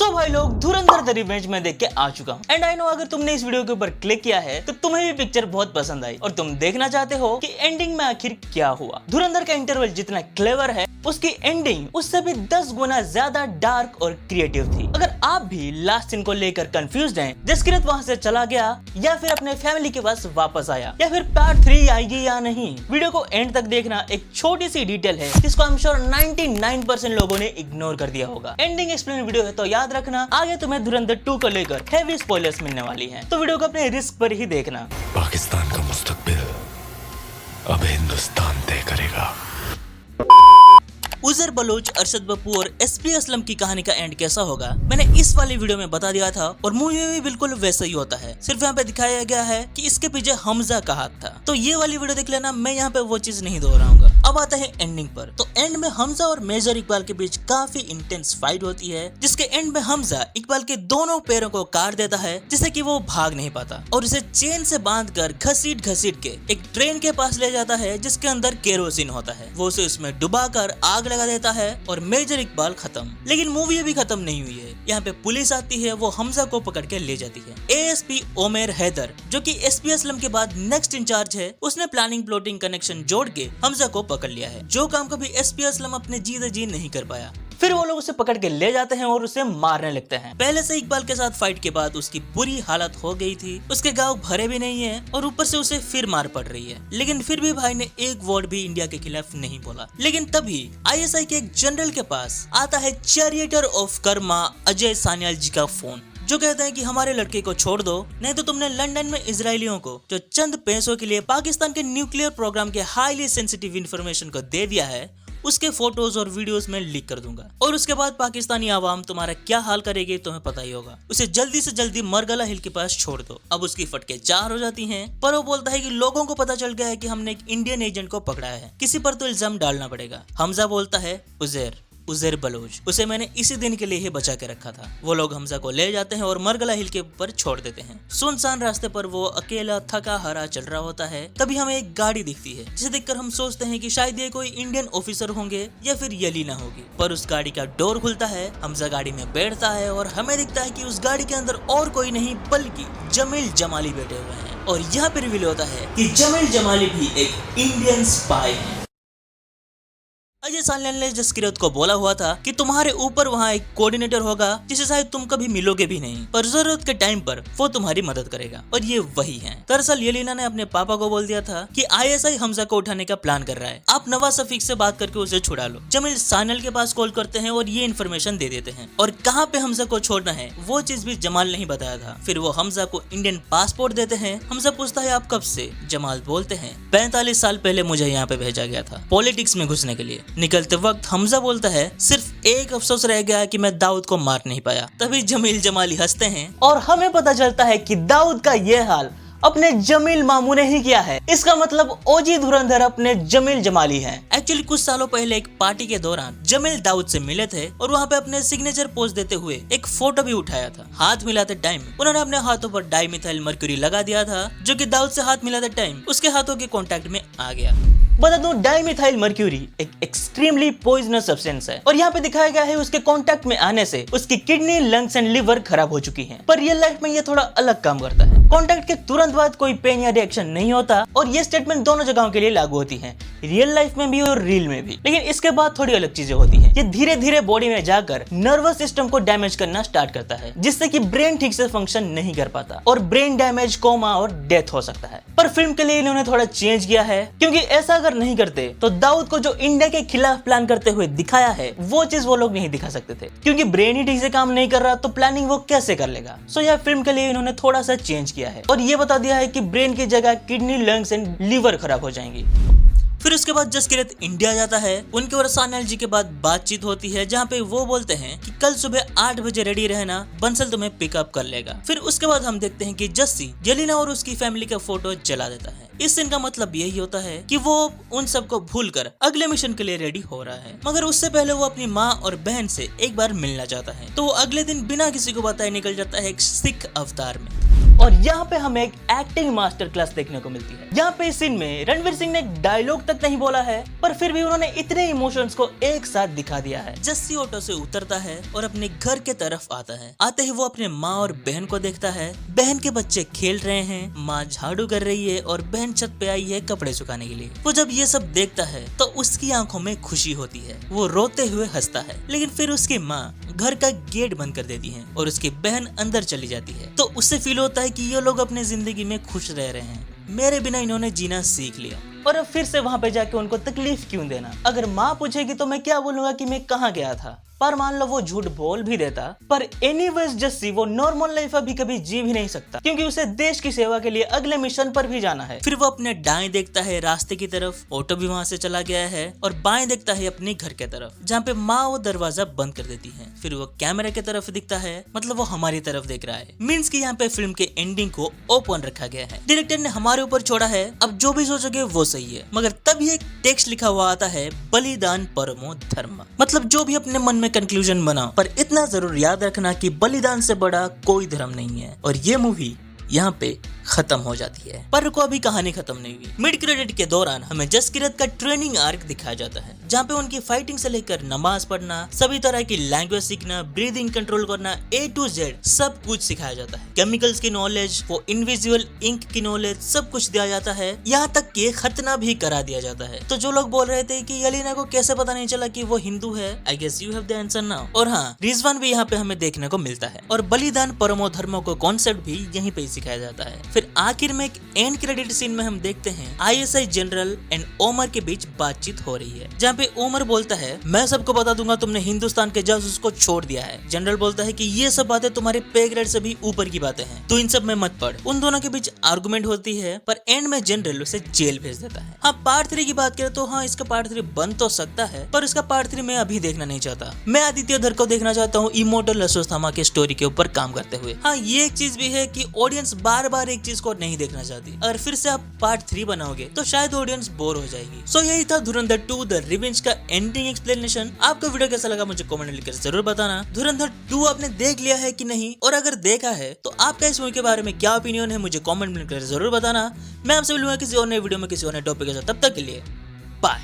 सो भाई लोग, धुरंधर the revenge में देख के आ चुका हूँ एंड आई नो अगर तुमने इस वीडियो के ऊपर क्लिक किया है तो तुम्हें भी पिक्चर बहुत पसंद आई और तुम देखना चाहते हो कि एंडिंग में आखिर क्या हुआ। धुरंधर का इंटरवल जितना क्लेवर है उसकी एंडिंग उससे भी 10 गुना ज्यादा डार्क और क्रिएटिव थी। अगर आप भी लास्ट सीन को लेकर कंफ्यूज्ड हैं, जसकिरत वहां से चला गया या फिर अपने फैमिली के पास वापस आया या फिर पार्ट 3 आएगी या नहीं, वीडियो को एंड तक देखना। एक छोटी सी डिटेल है जिसको आई एम श्योर 99% लोगों ने इग्नोर कर दिया होगा। एंडिंग एक्सप्लेन वीडियो है तो याद रखना आगे तुम्हें धुरंधर 2 को लेकर हेवी स्पॉयलर्स मिलने वाली हैं, तो वीडियो को अपने रिस्क पर ही देखना। पाकिस्तान का मुस्तकबिल अब हिंदुस्तान तय करेगा। उजर बलोच, अरशद बप्पू और एसपी असलम की कहानी का एंड कैसा होगा मैंने इस वाली वीडियो में बता दिया था और मूवी में भी बिल्कुल वैसा ही होता है, सिर्फ यहाँ पे दिखाया गया है कि इसके पीछे हमजा का हाथ था। तो ये वाली वीडियो देख लेना, मैं यहाँ पे वो चीज नहीं दोहराऊंगा। अब आता है एंडिंग पर। तो एंड में हमजा और मेजर इकबाल के बीच काफी इंटेंस फाइट होती है, जिसके एंड में हमजा इकबाल के दोनों पैरों को काट देता है जिससे कि वो भाग नहीं पाता और उसे चेन से बांधकर घसीट के एक ट्रेन के पास ले जाता है जिसके अंदर केरोसिन होता है। वो उसे उसमें डुबाकर आग लगा देता है और मेजर इकबाल खत्म। लेकिन मूवी अभी खत्म नहीं हुई है। यहाँ पे पुलिस आती है, वो हमजा को पकड़ के ले जाती है। एएसपी ओमेर हैदर जो कि एसपी असलम के बाद नेक्स्ट इंचार्ज है, उसने प्लानिंग प्लॉटिंग कनेक्शन जोड़ के हमजा को पकड़ लिया है, जो काम कभी एसपी असलम अपने जी नहीं कर पाया। फिर वो लोग उसे पकड़ के ले जाते हैं और उसे मारने लगते हैं। पहले से इकबाल के साथ फाइट के बाद उसकी बुरी हालत हो गई थी, उसके घाव भरे भी नहीं है और ऊपर से उसे फिर मार पड़ रही है। लेकिन फिर भी भाई ने एक वर्ड भी इंडिया के खिलाफ नहीं बोला। लेकिन तभी आईएसआई के एक जनरल के पास आता है चैरिएटर ऑफ कर्मा अजय सान्याल जी का फोन, जो कहते हैं कि हमारे लड़के को छोड़ दो, नहीं तो तुमने लंदन में इजरायलियों को जो चंद पैसों के लिए पाकिस्तान के न्यूक्लियर प्रोग्राम के हाईली सेंसिटिव इंफॉर्मेशन को दे दिया है, उसके फोटोज और वीडियोस में लीक कर दूंगा और उसके बाद पाकिस्तानी आवाम तुम्हारा क्या हाल करेगी तुम्हें पता ही होगा। उसे जल्दी से जल्दी मरगला हिल के पास छोड़ दो। अब उसकी फटके 4 हो जाती हैं, पर वो बोलता है कि लोगों को पता चल गया है कि हमने एक इंडियन एजेंट को पकड़ा है, किसी पर तो इल्जाम डालना पड़ेगा। हमजा बोलता है उजैर बलोच, उसे मैंने इसी दिन के लिए ही बचा के रखा था। वो लोग हमजा को ले जाते हैं और मरगला हिल के ऊपर छोड़ देते हैं। सुनसान रास्ते पर वो अकेला थका हारा चल रहा होता है। तभी हमें एक गाड़ी दिखती है जिसे देखकर हम सोचते हैं कि शायद ये कोई इंडियन ऑफिसर होंगे या फिर यलीना होगी, पर उस गाड़ी का डोर खुलता है, हमजा गाड़ी में बैठता है और हमें दिखता है कि उस गाड़ी के अंदर और कोई नहीं बल्कि जमील जमाली बैठे हुए हैं। और यहाँ पे रिवील होता है कि जमील जमाली भी एक इंडियन स्पाई है। अजय सान्याल ने जसकिरत को बोला हुआ था कि तुम्हारे ऊपर वहाँ एक कोऑर्डिनेटर होगा जिसे शायद तुम कभी मिलोगे भी नहीं, पर जरूरत के टाइम पर वो तुम्हारी मदद करेगा, और ये वही है। दरअसल यलीना ने अपने पापा को बोल दिया था कि आईएसआई हमजा को उठाने का प्लान कर रहा है, आप नवाज शफीक से बात करके उसे छुड़ा लो। जमील सान्याल के पास कॉल करते हैं और ये इन्फॉर्मेशन दे देते हैं, और कहाँ पे हमजा को छोड़ना है वो चीज भी जमाल नहीं बताया था। फिर वो हमजा को इंडियन पासपोर्ट देते हैं। हमजा पूछता है आप कब से? जमाल बोलते हैं 45 साल पहले मुझे यहाँ पे भेजा गया था पॉलिटिक्स में घुसने के लिए। निकलते वक्त हमजा बोलता है सिर्फ एक अफसोस रह गया कि मैं दाऊद को मार नहीं पाया। तभी जमील जमाली हंसते हैं और हमें पता चलता है कि दाऊद का ये हाल अपने जमील मामू ने ही किया है। इसका मतलब ओजी धुरंधर अपने जमील जमाली हैं। एक्चुअली कुछ सालों पहले एक पार्टी के दौरान जमील दाऊद से मिले थे और वहाँ पे अपने सिग्नेचर पोज देते हुए एक फोटो भी उठाया था। हाथ मिलाते टाइम उन्होंने अपने हाथों पर डाइमिथाइल मर्क्यूरी लगा दिया था, जो कि दाऊद से हाथ मिलाते टाइम उसके हाथों के कांटेक्ट में आ गया। बता दूं, डाइमिथाइल मर्क्यूरी एक एक्सट्रीमली पॉइजनस सब्सटेंस है और यहाँ पे दिखाया गया है उसके कांटेक्ट में आने से उसकी किडनी, लंग्स एंड लिवर खराब हो चुकी हैं। पर रियल लाइफ में ये थोड़ा अलग काम करता है। कांटेक्ट के तुरंत बाद कोई पेन या रिएक्शन नहीं होता और ये स्टेटमेंट दोनों जगहों के लिए लागू होती है, रियल लाइफ में भी और रील में भी। लेकिन इसके बाद थोड़ी अलग चीजें होती हैं। ये धीरे धीरे बॉडी में जाकर नर्वस सिस्टम को डैमेज करना स्टार्ट करता है, जिससे कि ब्रेन ठीक से फंक्शन नहीं कर पाता और ब्रेन डैमेज, कोमा और डेथ हो सकता है। पर फिल्म के लिए इन्होंने थोड़ा चेंज किया है, क्योंकि ऐसा अगर नहीं करते तो दाऊद को जो इंडिया के खिलाफ प्लान करते हुए दिखाया है वो चीज वो लोग नहीं दिखा सकते थे, क्योंकि ब्रेन ही ठीक से काम नहीं कर रहा तो प्लानिंग वो कैसे कर लेगा। सो यह फिल्म के लिए इन्होंने थोड़ा सा चेंज किया है और ये बता दिया है कि ब्रेन की जगह किडनी, लंग्स एंड लिवर खराब हो जाएंगी। फिर उसके बाद जसकिरत इंडिया जाता है। उनके और सान्याल जी के बाद बातचीत होती है, जहाँ पे वो बोलते हैं कि कल सुबह 8 बजे रेडी रहना, बंसल तुम्हें पिकअप कर लेगा। फिर उसके बाद हम देखते हैं कि जस्सी यलीना और उसकी फैमिली का फोटो जला देता है। इस सीन का मतलब यही होता है कि वो उन सबको भूलकर अगले मिशन के लिए रेडी हो रहा है, मगर उससे पहले वो अपनी माँ और बहन से एक बार मिलना चाहता है। तो वो अगले दिन बिना किसी को बताए निकल जाता है एक सिख अवतार में। और यहाँ पे हमें एक एक्टिंग मास्टर क्लास देखने को मिलती है। यहाँ पे इस सीन में रणवीर सिंह ने एक डायलॉग तक नहीं बोला है, पर फिर भी उन्होंने इतने इमोशंस को एक साथ दिखा दिया है। जस्सी ऑटो से उतरता है और अपने घर के तरफ आता है। आते ही वो अपने माँ और बहन को देखता है। बहन के बच्चे खेल रहे हैं, माँ झाड़ू कर रही है और बहन छत पे आई है कपड़े सुखाने के लिए। वो जब ये सब देखता है तो उसकी आंखों में खुशी होती है। वो रोते हुए हंसता है, लेकिन फिर उसकी माँ घर का गेट बंद कर देती है और उसकी बहन अंदर चली जाती है। तो उससे फील होता है कि ये लोग अपने जिंदगी में खुश रह रहे हैं, मेरे बिना इन्होंने जीना सीख लिया। और अब फिर से वहां पे जाके उनको तकलीफ क्यों देना। अगर माँ पूछेगी तो मैं क्या बोलूंगा कि मैं कहाँ गया था, पर मान लो वो झूठ बोल भी देता, पर एनीवेज जस्सी वो नॉर्मल लाइफ अभी कभी जी भी नहीं सकता, क्योंकि उसे देश की सेवा के लिए अगले मिशन पर भी जाना है। फिर वो अपने दाएं देखता है रास्ते की तरफ, ऑटो भी वहां से चला गया है, और बाएं देखता है अपने घर के तरफ जहाँ पे माँ वो दरवाजा बंद कर देती है। फिर वो कैमरे की तरफ दिखता है, मतलब वो हमारी तरफ देख रहा है। मीन्स की यहाँ पे फिल्म के एंडिंग को ओपन रखा गया है। डायरेक्टर ने हमारे ऊपर छोड़ा है, अब जो भी सोचोगे वो सही है। मगर तभी एक टेक्स्ट लिखा हुआ आता है, बलिदान परमो धर्म, मतलब जो भी अपने मन में कंक्लूजन बना, पर इतना जरूर याद रखना कि बलिदान से बड़ा कोई धर्म नहीं है। और ये मूवी यहाँ पे खत्म हो जाती है। पर रुको, अभी कहानी खत्म नहीं हुई। मिड क्रेडिट के दौरान हमें जसकीरत का ट्रेनिंग आर्क दिखाया जाता है, जहाँ पे उनकी फाइटिंग से लेकर नमाज पढ़ना, सभी तरह की लैंग्वेज सीखना, ब्रीदिंग कंट्रोल करना, A to Z सब कुछ सिखाया जाता है। केमिकल्स की नॉलेज, वो इनविजिबल इंक की नॉलेज, सब कुछ दिया जाता है। यहाँ तक कि खतना भी करा दिया जाता है। तो जो लोग बोल रहे थे कि यलीना को कैसे पता नहीं चला कि वो हिंदू है, I guess you have the answer now. और हाँ, रिजवान भी यहाँ पे हमें देखने को मिलता है। और बलिदान परमो धर्मो को कॉन्सेप्ट भी यहीं पे सिखाया जाता है। फिर आखिर में एक एंड क्रेडिट सीन में हम देखते हैं ISI जनरल एंड ओमर के बीच बातचीत हो रही है, जहाँ पे ओमर बोलता है, मैं सबको बता दूंगा तुमने हिंदुस्तान के जासूस को छोड़ दिया है। जनरल बोलता है कि ये सब बातें तुम्हारे पे ग्रेड से भी ऊपर की बातें हैं, तो इन सब में मत पड़। उन दोनों के बीच आर्गुमेंट होती है, पर एंड में जनरल उसे जेल भेज देता है। हाँ, पार्ट 3 की बात करें तो हाँ, इसका पार्ट 3 बन तो सकता है, पर इसका पार्ट 3 मैं अभी देखना नहीं चाहता। मैं आदित्य धर को देखना चाहता हूँ इमोर्टल अश्वत्थामा के स्टोरी के ऊपर काम करते हुए। हाँ, ये एक चीज भी है कि ऑडियंस बार बार एक चीज को नहीं देखना चाहती। अगर फिर से आप पार्ट 3 बनाओगे तो शायद ऑडियंस बोर हो जाएगी। सो यही था धुरंधर 2 द रिवेंज का एंडिंग एक्सप्लेनेशन। आपको वीडियो कैसा लगा मुझे कमेंट में लिखकर जरूर बताना। धुरंधर 2 आपने देख लिया है कि नहीं, और अगर देखा है तो आपका इस मूवी के बारे में क्या ओपिनियन है मुझे कमेंट में लिखकर जरूर बताना। मैं आपसे मिलूंगा किसी और नए वीडियो में किसी और नए टॉपिक के साथ। तब तक के लिए बाय।